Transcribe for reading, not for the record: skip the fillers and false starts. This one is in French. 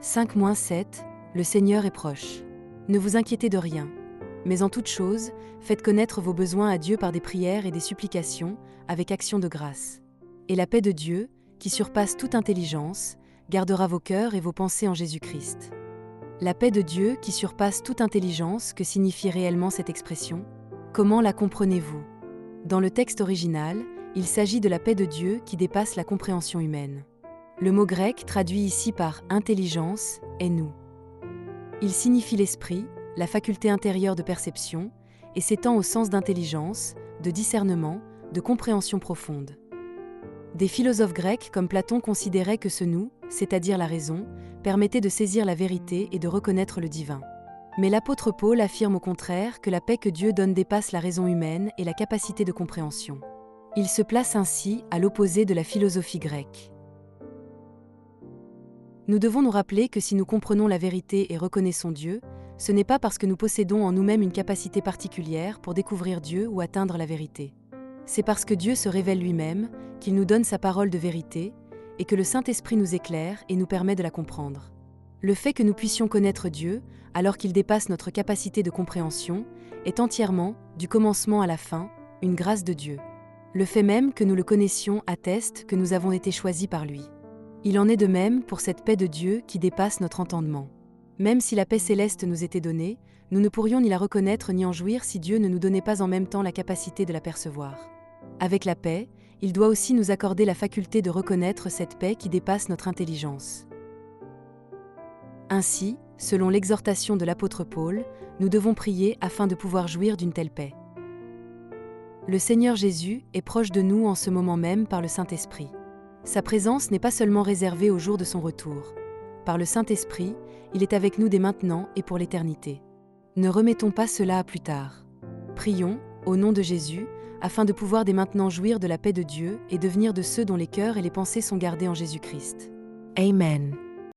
5-7, le Seigneur est proche. Ne vous inquiétez de rien. Mais en toute chose, faites connaître vos besoins à Dieu par des prières et des supplications, avec action de grâce. Et la paix de Dieu, qui surpasse toute intelligence, gardera vos cœurs et vos pensées en Jésus-Christ. La paix de Dieu qui surpasse toute intelligence, que signifie réellement cette expression? Comment la comprenez-vous? Dans le texte original, il s'agit de la paix de Dieu qui dépasse la compréhension humaine. Le mot grec traduit ici par « intelligence » est « nous ». Il signifie l'esprit, la faculté intérieure de perception, et s'étend au sens d'intelligence, de discernement, de compréhension profonde. Des philosophes grecs comme Platon considéraient que ce nous, c'est-à-dire la raison, permettait de saisir la vérité et de reconnaître le divin. Mais l'apôtre Paul affirme au contraire que la paix que Dieu donne dépasse la raison humaine et la capacité de compréhension. Il se place ainsi à l'opposé de la philosophie grecque. Nous devons nous rappeler que si nous comprenons la vérité et reconnaissons Dieu, ce n'est pas parce que nous possédons en nous-mêmes une capacité particulière pour découvrir Dieu ou atteindre la vérité. C'est parce que Dieu se révèle lui-même, qu'il nous donne sa parole de vérité, et que le Saint-Esprit nous éclaire et nous permet de la comprendre. Le fait que nous puissions connaître Dieu, alors qu'il dépasse notre capacité de compréhension, est entièrement, du commencement à la fin, une grâce de Dieu. Le fait même que nous le connaissions atteste que nous avons été choisis par lui. Il en est de même pour cette paix de Dieu qui dépasse notre entendement. Même si la paix céleste nous était donnée, nous ne pourrions ni la reconnaître ni en jouir si Dieu ne nous donnait pas en même temps la capacité de la percevoir. Avec la paix, il doit aussi nous accorder la faculté de reconnaître cette paix qui dépasse notre intelligence. Ainsi, selon l'exhortation de l'apôtre Paul, nous devons prier afin de pouvoir jouir d'une telle paix. Le Seigneur Jésus est proche de nous en ce moment même par le Saint-Esprit. Sa présence n'est pas seulement réservée au jour de son retour. Par le Saint-Esprit, il est avec nous dès maintenant et pour l'éternité. Ne remettons pas cela à plus tard. Prions, au nom de Jésus, afin de pouvoir dès maintenant jouir de la paix de Dieu et devenir de ceux dont les cœurs et les pensées sont gardés en Jésus-Christ. Amen.